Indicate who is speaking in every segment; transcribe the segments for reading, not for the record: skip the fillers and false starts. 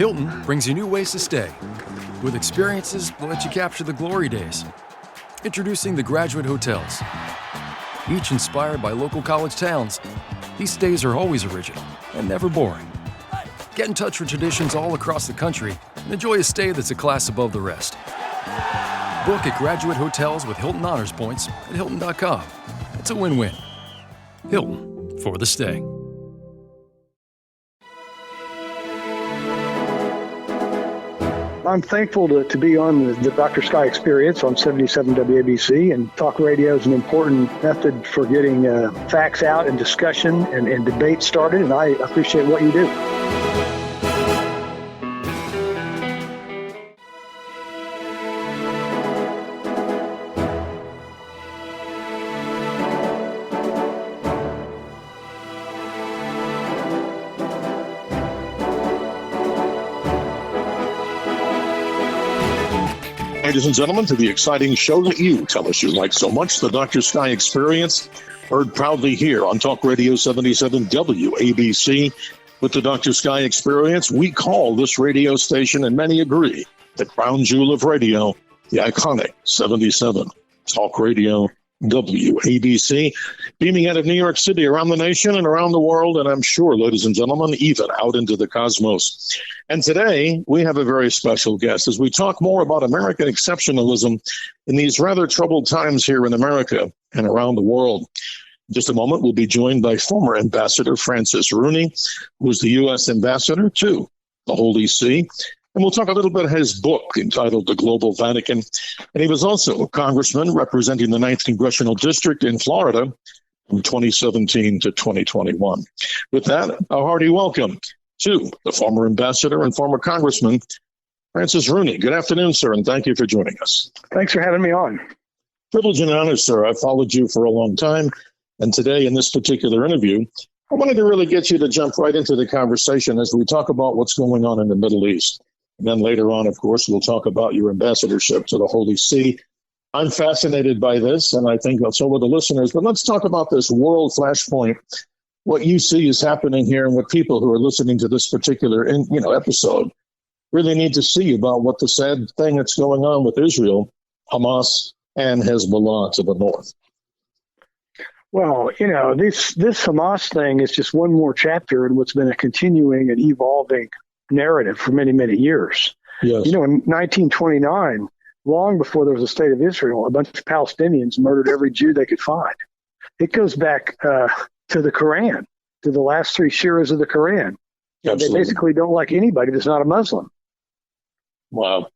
Speaker 1: Hilton brings you new ways to stay, with experiences that let you capture the glory days. Introducing the Graduate Hotels. Each inspired by local college towns, these stays are always original and never boring. Get in touch with traditions all across the country and enjoy a stay that's a class above the rest. Book at Graduate Hotels with Hilton Honors Points at Hilton.com. It's a win-win. Hilton, for the stay.
Speaker 2: I'm thankful to be on the Dr. Sky Experience on 77 WABC, and talk radio is an important method for getting facts out and discussion and debate started, and I appreciate what you do.
Speaker 3: Ladies and gentlemen, to the exciting show that you tell us you like so much, the Dr. Sky Experience, heard proudly here on Talk Radio 77 WABC. With the Dr. Sky Experience, we call this radio station, and many agree, the crown jewel of radio, the iconic 77 Talk Radio WABC, beaming out of New York City, around the nation and around the world, and I'm sure, ladies and gentlemen, even out into the cosmos. And today, we have a very special guest as we talk more about American exceptionalism in these rather troubled times here in America and around the world. In just a moment, we'll be joined by former Ambassador Francis Rooney, who is the U.S. Ambassador to the Holy See. And we'll talk a little bit of his book entitled The Global Vatican. And he was also a congressman representing the 9th Congressional District in Florida from 2017 to 2021. With that, a hearty welcome to the former ambassador and former congressman, Francis Rooney. Good afternoon, sir, and thank you for joining us.
Speaker 2: Thanks for having me on.
Speaker 3: Privilege and honor, sir. I've followed you for a long time. And today, in this particular interview, I wanted to really get you to jump right into the conversation as we talk about what's going on in the Middle East. And then later on, of course, we'll talk about your ambassadorship to the Holy See. I'm fascinated by this, and I think so will the listeners. But let's talk about this world flashpoint, what you see is happening here, and what people who are listening to this particular episode really need to see about what the sad thing that's going on with Israel, Hamas, and Hezbollah to the north.
Speaker 2: Well, this Hamas thing is just one more chapter in what's been a continuing and evolving narrative for many, many years.
Speaker 3: Yes.
Speaker 2: In 1929, long before there was a state of Israel, a bunch of Palestinians murdered every Jew they could find. It goes back to the Quran, to the last 3 shiras of the Quran.
Speaker 3: Absolutely.
Speaker 2: They basically don't like anybody that's not a Muslim.
Speaker 3: Wow.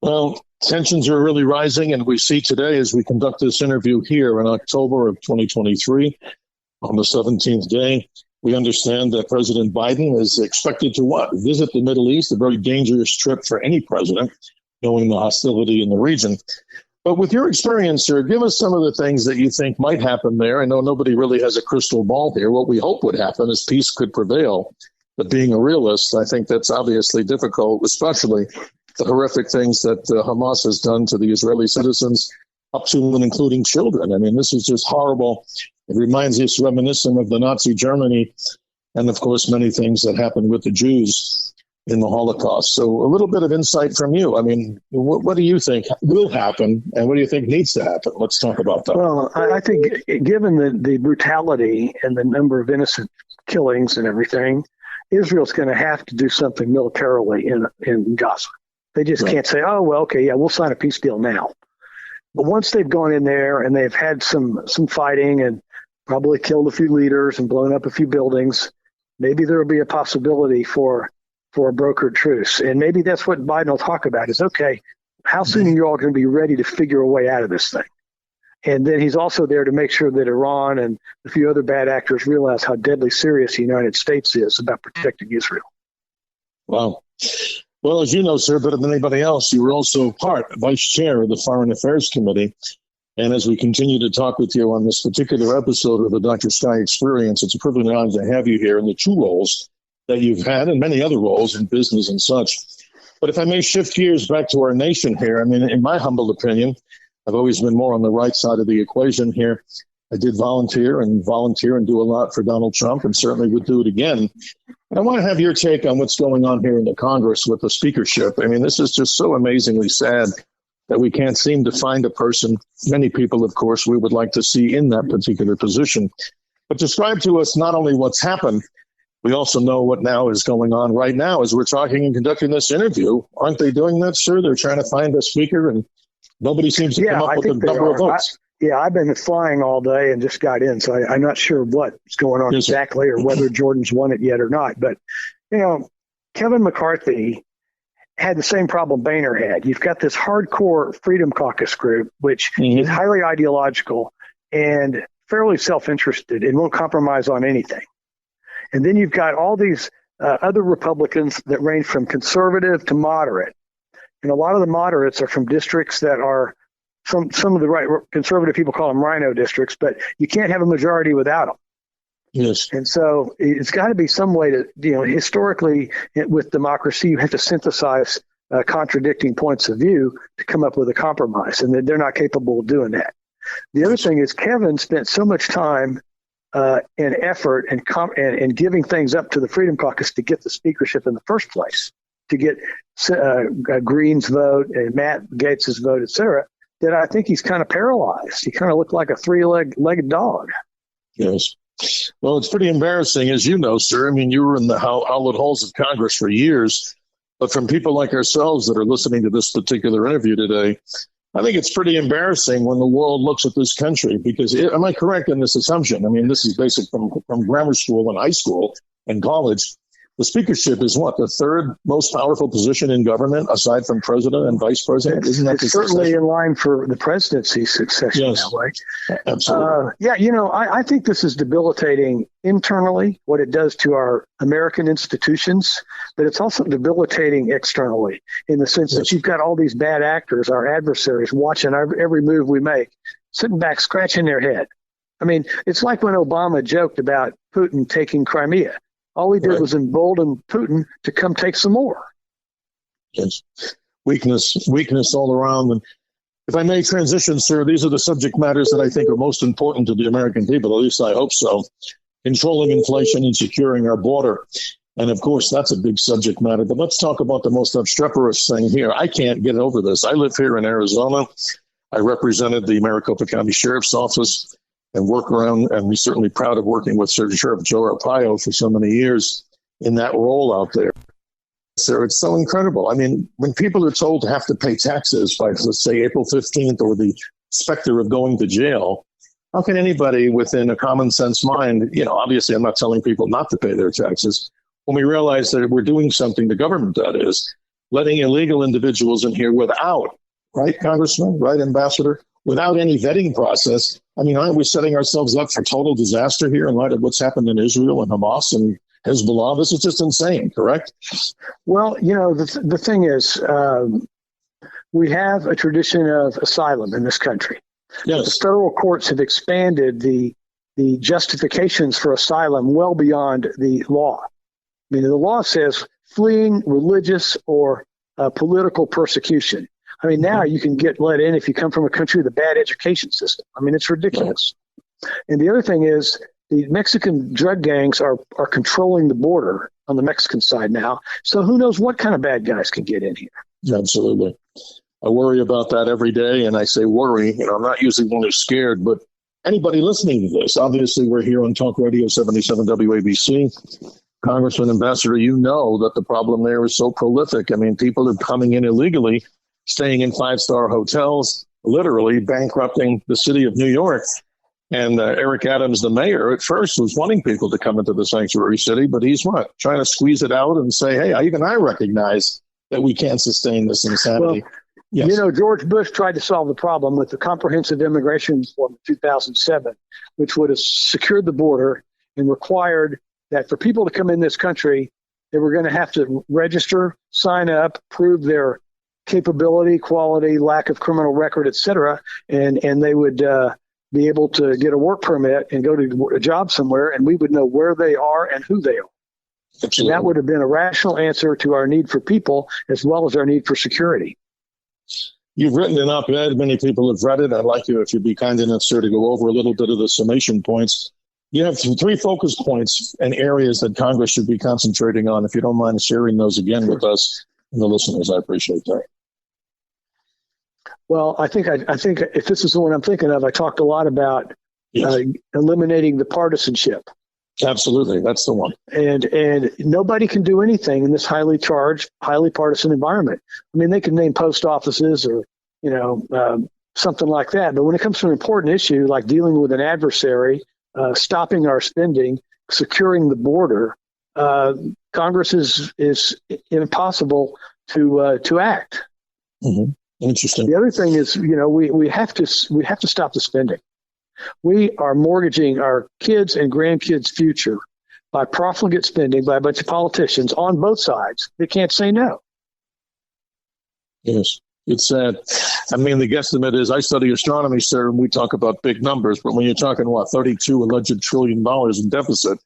Speaker 3: Well, tensions are really rising, and we see today as we conduct this interview here in October of 2023, on the 17th day, we understand that President Biden is expected to visit the Middle East, a very dangerous trip for any president, knowing the hostility in the region. But with your experience, sir, give us some of the things that you think might happen there. I know nobody really has a crystal ball here. What we hope would happen is peace could prevail. But being a realist, I think that's obviously difficult, especially the horrific things that Hamas has done to the Israeli citizens, up to and including children. I mean, this is just horrible. It reminds us reminiscent of the Nazi Germany and, of course, many things that happened with the Jews in the Holocaust. So a little bit of insight from you. I mean, what do you think will happen, and what do you think needs to happen? Let's talk about that.
Speaker 2: Well, I think given the brutality and the number of innocent killings and everything, Israel's going to have to do something militarily in Gaza. They just can't say, oh, well, okay, yeah, we'll sign a peace deal now. But once they've gone in there and they've had some fighting and probably killed a few leaders and blown up a few buildings, maybe there will be a possibility for a brokered truce. And maybe that's what Biden will talk about is, okay, how soon are you all going to be ready to figure a way out of this thing? And then he's also there to make sure that Iran and a few other bad actors realize how deadly serious the United States is about protecting Israel.
Speaker 3: Wow. Well, as you know, sir, better than anybody else, you were also vice chair of the Foreign Affairs Committee. And as we continue to talk with you on this particular episode of the Dr. Sky Experience, it's a privilege and honor to have you here in the 2 roles that you've had and many other roles in business and such. But if I may shift gears back to our nation here, I mean, in my humble opinion, I've always been more on the right side of the equation here. I did volunteer and do a lot for Donald Trump, and certainly would do it again. I want to have your take on what's going on here in the Congress with the speakership. I mean, this is just so amazingly sad that we can't seem to find a person. Many people, of course, we would like to see in that particular position. But describe to us not only what's happened, we also know what now is going on right now as we're talking and conducting this interview. Aren't they doing that, sir? They're trying to find a speaker, and nobody seems to come up with a number of votes.
Speaker 2: I've been flying all day and just got in, so I'm not sure what's going on exactly or whether Jordan's won it yet or not. But, Kevin McCarthy had the same problem Boehner had. You've got this hardcore Freedom Caucus group, which is highly ideological and fairly self-interested and won't compromise on anything. And then you've got all these other Republicans that range from conservative to moderate. And a lot of the moderates are from districts that are some of the right conservative people call them rhino districts, but you can't have a majority without them.
Speaker 3: Yes.
Speaker 2: And so it's got to be some way to, historically with democracy, you have to synthesize contradicting points of view to come up with a compromise, and they're not capable of doing that. The other thing is Kevin spent so much time and effort and giving things up to the Freedom Caucus to get the speakership in the first place, to get Green's vote and Matt Gaetz's vote, et cetera, that I think he's kind of paralyzed. He kind of looked like a three-legged dog.
Speaker 3: Yes. Well, it's pretty embarrassing, as you know, sir. I mean, you were in the hallowed halls of Congress for years, but from people like ourselves that are listening to this particular interview today, I think it's pretty embarrassing when the world looks at this country, because am I correct in this assumption? I mean, this is basic from grammar school and high school and college. The speakership is what, the third most powerful position in government aside from president and vice president? Isn't that
Speaker 2: it's certainly in line for the presidency succession that way.
Speaker 3: Absolutely.
Speaker 2: I think this is debilitating internally, what it does to our American institutions, but it's also debilitating externally in the sense that you've got all these bad actors, our adversaries, watching every move we make, sitting back, scratching their head. I mean, it's like when Obama joked about Putin taking Crimea. All he did was embolden Putin to come take some more.
Speaker 3: Yes. Weakness all around. And if I may transition, sir, these are the subject matters that I think are most important to the American people, at least I hope so. Controlling inflation and securing our border. And of course, that's a big subject matter. But let's talk about the most obstreperous thing here. I can't get over this. I live here in Arizona. I represented the Maricopa County Sheriff's Office and work around, and we're certainly proud of working with Sheriff Joe Arpaio for so many years in that role out there. So it's so incredible. I mean, when people are told to have to pay taxes by, let's say, April 15th or the specter of going to jail, how can anybody within a common sense mind, obviously I'm not telling people not to pay their taxes, when we realize that we're doing something, the government that is, letting illegal individuals in here without, right, Congressman, right, Ambassador, without any vetting process. I mean, aren't we setting ourselves up for total disaster here in light of what's happened in Israel and Hamas and Hezbollah? This is just insane, correct?
Speaker 2: Well, the thing is, we have a tradition of asylum in this country.
Speaker 3: Yes.
Speaker 2: The federal courts have expanded the justifications for asylum well beyond the law. I mean, the law says fleeing religious or political persecution. I mean, now you can get let in if you come from a country with a bad education system. I mean, it's ridiculous. Right. And the other thing is the Mexican drug gangs are controlling the border on the Mexican side now. So who knows what kind of bad guys can get in here.
Speaker 3: Absolutely. I worry about that every day. And I say worry, I'm not usually one who's scared, but anybody listening to this, obviously we're here on Talk Radio 77 WABC. Congressman, Ambassador, you know that the problem there is so prolific. I mean, people are coming in illegally, staying in five-star hotels, literally bankrupting the city of New York. And Eric Adams, the mayor, at first was wanting people to come into the sanctuary city, but he's trying to squeeze it out and say, hey, even I recognize that we can't sustain this insanity.
Speaker 2: Well,
Speaker 3: yes.
Speaker 2: George Bush tried to solve the problem with the comprehensive immigration reform of 2007, which would have secured the border and required that for people to come in this country, they were going to have to register, sign up, prove their capability, quality, lack of criminal record, et cetera, and they would be able to get a work permit and go to a job somewhere, and we would know where they are and who they are.
Speaker 3: Absolutely.
Speaker 2: And that would have been a rational answer to our need for people as well as our need for security.
Speaker 3: You've written an op-ed. Many people have read it. I'd like you, if you'd be kind enough, sir, to go over a little bit of the summation points. You have three focus points and areas that Congress should be concentrating on. If you don't mind sharing those again with us and the listeners, I appreciate that.
Speaker 2: Well, I think if this is the one I'm thinking of, I talked a lot about eliminating the partisanship.
Speaker 3: Absolutely, that's the one.
Speaker 2: And nobody can do anything in this highly charged, highly partisan environment. I mean, they can name post offices or something like that, but when it comes to an important issue like dealing with an adversary, stopping our spending, securing the border, Congress is impossible to act.
Speaker 3: Mm-hmm. Interesting.
Speaker 2: The other thing is, we have to stop the spending. We are mortgaging our kids' and grandkids' future by profligate spending by a bunch of politicians on both sides. They can't say no.
Speaker 3: Yes. It's sad. I mean, the guesstimate is, I study astronomy, sir, and we talk about big numbers, but when you're talking, $32 alleged trillion in deficit,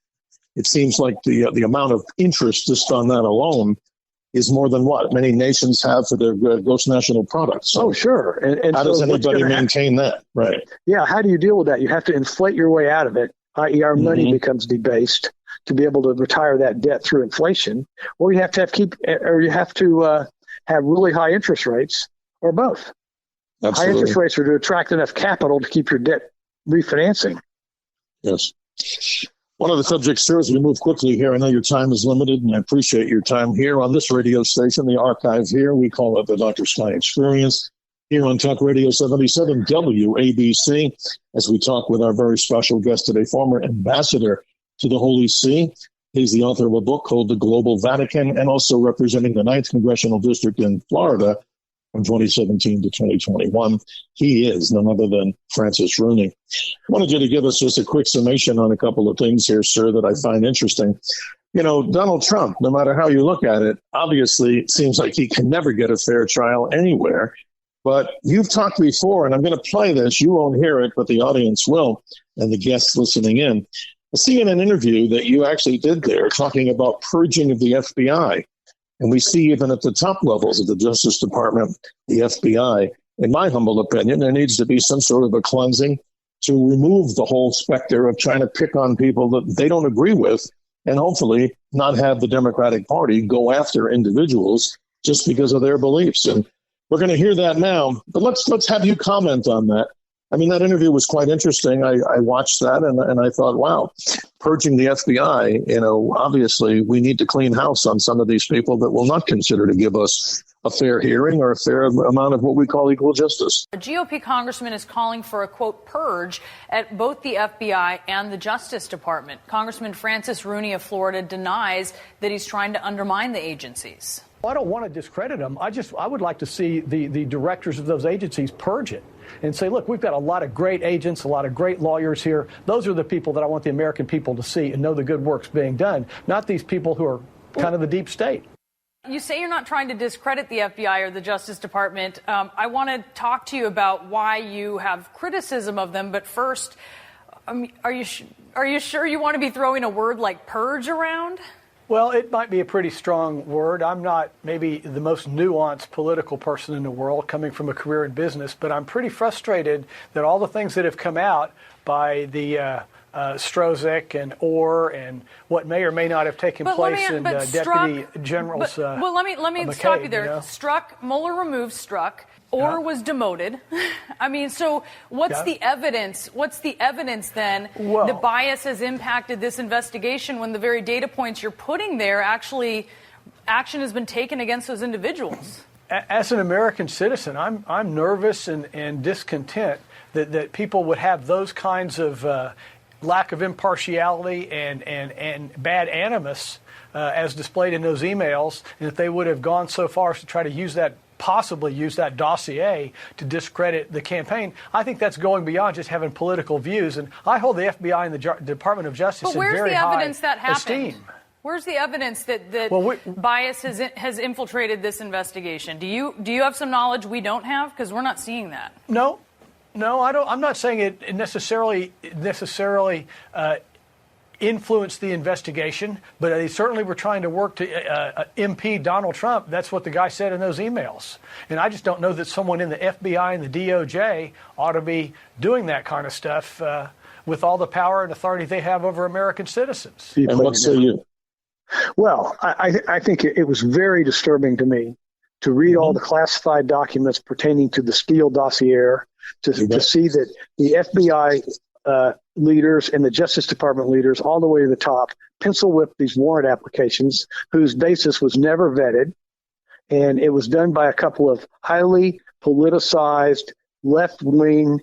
Speaker 3: it seems like the amount of interest just on that alone is more than what many nations have for their gross national product. So
Speaker 2: sure. And
Speaker 3: how does anybody maintain that? Right.
Speaker 2: Yeah. How do you deal with that? You have to inflate your way out of it, i.e. our money becomes debased to be able to retire that debt through inflation, or you have to have really high interest rates, or both.
Speaker 3: Absolutely.
Speaker 2: High interest rates are to attract enough capital to keep your debt refinancing.
Speaker 3: Yes. One of the subjects, sir, as we move quickly here, I know your time is limited, and I appreciate your time here on this radio station, the archive here. We call it the Dr. Sky Experience here on Talk Radio 77 WABC, as we talk with our very special guest today, former ambassador to the Holy See. He's the author of a book called The Global Vatican, and also representing the 9th Congressional District in Florida from 2017 to 2021. He is none other than Francis Rooney. I wanted you to give us just a quick summation on a couple of things here, sir, that I find interesting. Donald Trump, no matter how you look at it, obviously it seems like he can never get a fair trial anywhere. But you've talked before, and I'm going to play this. You won't hear it, but the audience will, and the guests listening in. I see in an interview that you actually did there talking about purging of the FBI. And we see even at the top levels of the Justice Department, the FBI, in my humble opinion, there needs to be some sort of a cleansing to remove the whole specter of trying to pick on people that they don't agree with, and hopefully not have the Democratic Party go after individuals just because of their beliefs. And we're going to hear that now, but let's have you comment on that. I mean, that interview was quite interesting. I watched that and I thought, wow, purging the FBI, obviously we need to clean house on some of these people that will not consider to give us a fair hearing or a fair amount of what we call equal justice.
Speaker 4: A GOP congressman is calling for a, quote, purge at both the FBI and the Justice Department. Congressman Francis Rooney of Florida denies that he's trying to undermine the agencies.
Speaker 5: I don't want to discredit them. I would like to see the directors of those agencies purge it and say, look, we've got a lot of great agents, a lot of great lawyers here. Those are the people that I want the American people to see and know the good work's being done, not these people who are kind of the deep state.
Speaker 4: You say you're not trying to discredit the FBI or the Justice Department. I want to talk to you about why you have criticism of them. But first, are you sure you want to be throwing a word like purge around?
Speaker 5: Well, it might be a pretty strong word. I'm not maybe the most nuanced political person in the world coming from a career in business, but I'm pretty frustrated that all the things that have come out by the Strozik and Orr and what may or may not have taken place in Deputy Generals.
Speaker 4: Well, let me
Speaker 5: McCabe,
Speaker 4: stop you there. Struck, Mueller removed Struck. Orr was demoted. I mean, so what's the evidence? What's the evidence then that bias has impacted this investigation when the very data points you're putting there actually action has been taken against those individuals?
Speaker 5: As an American citizen, I'm nervous and discontent that people would have those kinds of lack of impartiality and bad animus as displayed in those emails, and that they would have gone so far as to try to possibly use that dossier to discredit the campaign. I think that's going beyond just having political views, and I hold the FBI and the Department of Justice in very high esteem.
Speaker 4: Where's the evidence that bias has infiltrated this investigation? Do you have some knowledge we don't have? Because we're not seeing that.
Speaker 5: No, I don't. I'm not saying it necessarily influenced the investigation, but they certainly were trying to work to impede Donald Trump. That's what the guy said in those emails. And I just don't know that someone in the FBI and the DOJ ought to be doing that kind of stuff with all the power and authority they have over American citizens.
Speaker 3: And what say you?
Speaker 2: Well, I think it was very disturbing to me to read all the classified documents pertaining to the Steele dossier, to see that the FBI leaders and the Justice Department leaders, all the way to the top, pencil whipped these warrant applications whose basis was never vetted. And it was done by a couple of highly politicized, left-leaning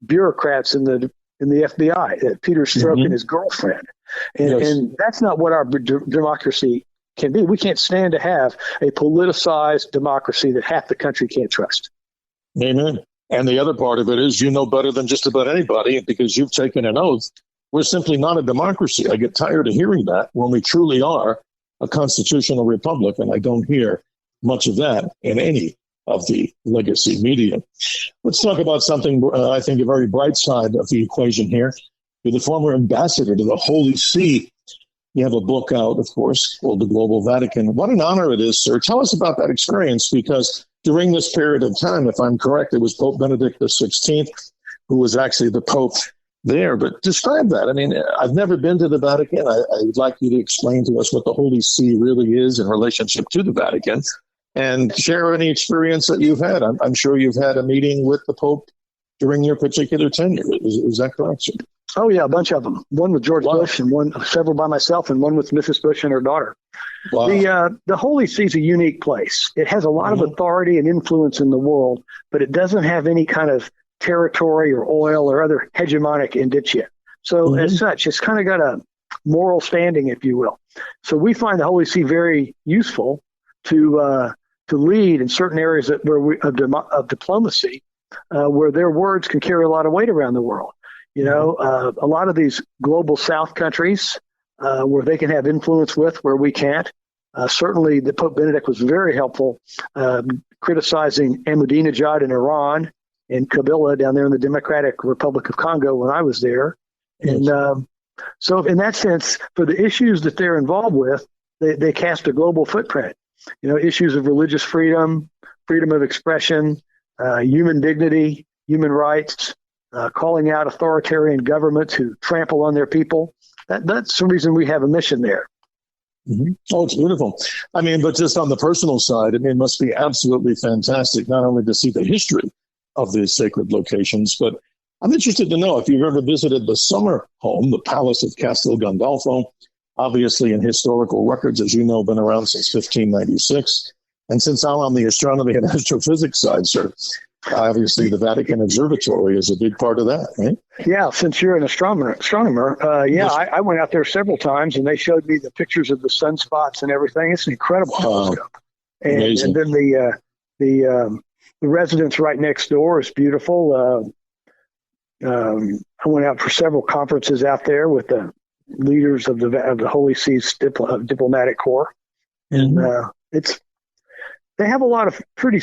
Speaker 2: bureaucrats in the FBI, Peter Strzok and his girlfriend. And that's not what our democracy can be. We can't stand to have a politicized democracy that half the country can't trust.
Speaker 3: Amen. And the other part of it is, you know better than just about anybody, because you've taken an oath. We're simply not a democracy. I get tired of hearing that when we truly are a constitutional republic, and I don't hear much of that in any of the legacy media. Let's talk about something, I think, a very bright side of the equation here. You're the former ambassador to the Holy See. You have a book out, of course, called The Global Vatican. What an honor it is, sir. Tell us about that experience, because during this period of time, if I'm correct, it was Pope Benedict XVI who was actually the Pope there. But describe that. I mean, I've never been to the Vatican. I'd like you to explain to us what the Holy See really is in relationship to the Vatican, and share any experience that you've had. I'm sure you've had a meeting with the Pope during your particular tenure. Is that correct, sir?
Speaker 2: Oh, yeah, a bunch of them. One with George Bush, and several by myself, and one with Mrs. Bush and her daughter. Wow. The Holy See is a unique place. It has a lot of authority and influence in the world, but it doesn't have any kind of territory or oil or other hegemonic indicia. So as such, it's kind of got a moral standing, if you will. So we find the Holy See very useful to lead in certain areas of diplomacy, where their words can carry a lot of weight around the world. You know, a lot of these global South countries where they can have influence with, where we can't. Certainly, the Pope Benedict was very helpful criticizing Ahmadinejad in Iran and Kabila down there in the Democratic Republic of Congo when I was there. And so in that sense, for the issues that they're involved with, they cast a global footprint. You know, issues of religious freedom, freedom of expression, human dignity, human rights, calling out authoritarian governments who trample on their people. That's the reason we have a mission there.
Speaker 3: Oh, it's beautiful. I mean, but just on the personal side, it must be absolutely fantastic, not only to see the history of these sacred locations, but I'm interested to know if you've ever visited the summer home, the Palace of Castel Gandolfo, obviously in historical records, as you know, been around since 1596. And since I'm on the astronomy and astrophysics side, sir, obviously the Vatican Observatory is a big part of that, right? Yeah,
Speaker 2: since you're an astronomer, I went out there several times, and they showed me the pictures of the sunspots and everything. It's an incredible telescope. And then the residence right next door is beautiful. I went out for several conferences out there with the leaders of the Holy See's diplomatic corps, and they have a lot of pretty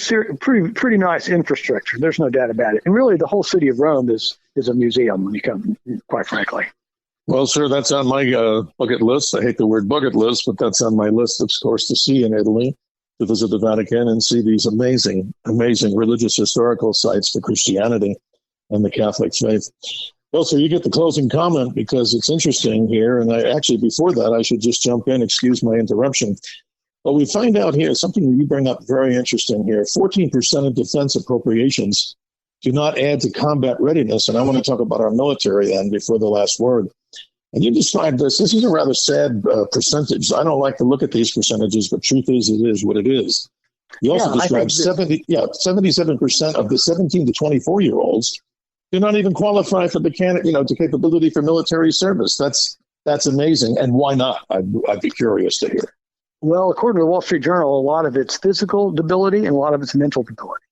Speaker 2: nice infrastructure. There's no doubt about it. And really, the whole city of Rome is a museum when you come, quite frankly.
Speaker 3: Well, sir, that's on my bucket list. I hate the word bucket list, but that's on my list, of course, to see in Italy, to visit the Vatican and see these amazing, amazing religious historical sites for Christianity and the Catholic faith. Well, sir, you get the closing comment because it's interesting here. And before that, I should just jump in. Excuse my interruption. But we find out here something that you bring up very interesting here. 14% of defense appropriations do not add to combat readiness. And I want to talk about our military then before the last word. And you described this. This is a rather sad percentage. I don't like to look at these percentages, but truth is, it is what it is. You also described 77% of the 17 to 24-year-olds do not even qualify for the capability for military service. That's amazing. And why not? I'd be curious to hear.
Speaker 2: Well, according to the Wall Street Journal, a lot of it's physical debility and a lot of it's mental debility.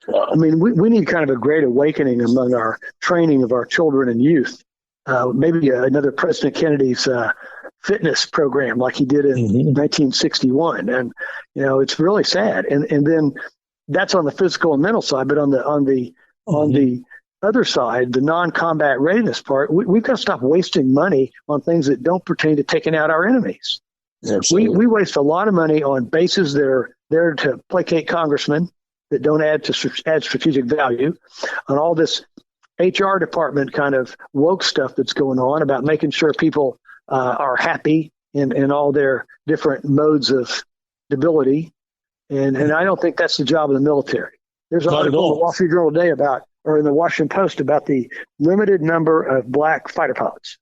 Speaker 2: Wow. I mean, we need kind of a great awakening among our training of our children and youth. Maybe another President Kennedy's fitness program like he did in 1961. And, it's really sad. And then that's on the physical and mental side. But on the other side, the non-combat readiness part, we've got to stop wasting money on things that don't pertain to taking out our enemies. We waste a lot of money on bases that are there to placate congressmen that don't add strategic value, on all this HR department kind of woke stuff that's going on about making sure people are happy in all their different modes of stability. And I don't think that's the job of the military. There's an article in the Wall Street Journal today or in the Washington Post about the limited number of black fighter pilots.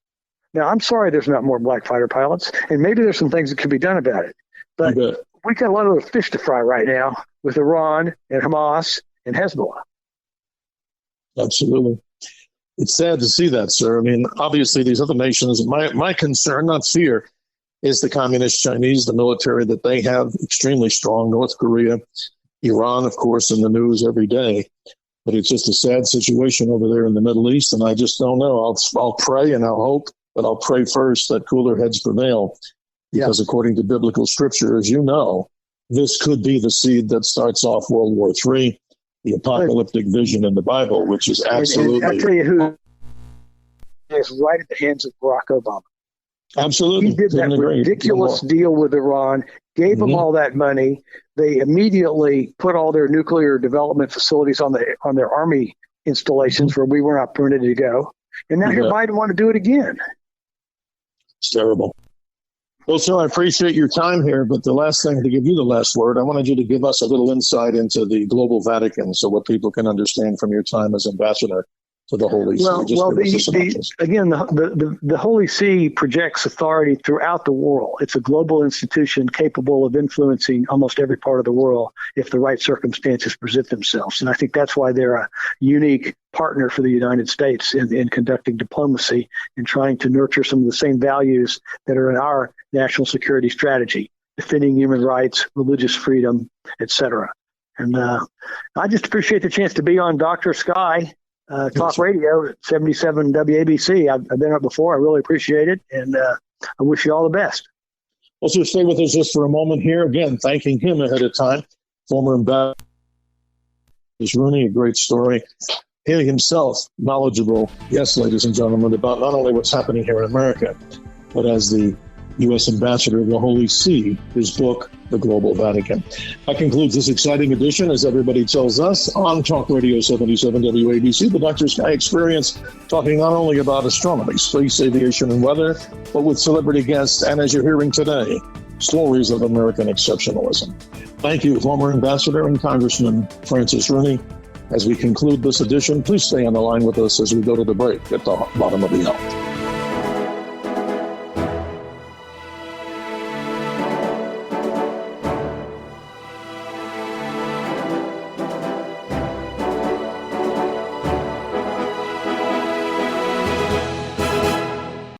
Speaker 2: Now, I'm sorry there's not more black fighter pilots, and maybe there's some things that could be done about it. But we got a lot of other fish to fry right now with Iran and Hamas and Hezbollah.
Speaker 3: Absolutely. It's sad to see that, sir. I mean, obviously, these other nations, my concern, not fear, is the communist Chinese, the military that they have, extremely strong, North Korea, Iran, of course, in the news every day. But it's just a sad situation over there in the Middle East, and I just don't know. I'll pray and I'll hope, but I'll pray first that cooler heads prevail, because according to biblical scripture, as you know, this could be the seed that starts off World War III, the apocalyptic vision in the Bible, which is absolutely...
Speaker 2: And I'll tell you who is right at the hands of Barack Obama.
Speaker 3: Absolutely.
Speaker 2: He did that ridiculous deal with Iran, gave them all that money. They immediately put all their nuclear development facilities on their army installations where we were not permitted to go. And now here Biden want to do it again.
Speaker 3: It's terrible. Well, sir, I appreciate your time here, but the last thing, to give you the last word, I wanted you to give us a little insight into the global Vatican, so what people can understand from your time as ambassador to the Holy See.
Speaker 2: The Holy See projects authority throughout the world. It's a global institution capable of influencing almost every part of the world if the right circumstances present themselves. And I think that's why they're a unique partner for the United States in conducting diplomacy and trying to nurture some of the same values that are in our national security strategy, defending human rights, religious freedom, etc. And I just appreciate the chance to be on Dr. Sky Talk Radio at 77 WABC. I've been up before. I really appreciate it, and I wish you all the best.
Speaker 3: Well, so stay with us just for a moment here. Again, thanking him ahead of time. Former ambassador Rooney, a great story. He himself knowledgeable, yes, ladies and gentlemen, about not only what's happening here in America, but as the U.S. Ambassador of the Holy See, his book, The Global Vatican. That concludes this exciting edition, as everybody tells us, on Talk Radio 77 WABC, the Dr. Sky Experience, talking not only about astronomy, space, aviation, and weather, but with celebrity guests, and as you're hearing today, stories of American exceptionalism. Thank you, former Ambassador and Congressman Francis Rooney. As we conclude this edition, please stay on the line with us as we go to the break at the bottom of the hour.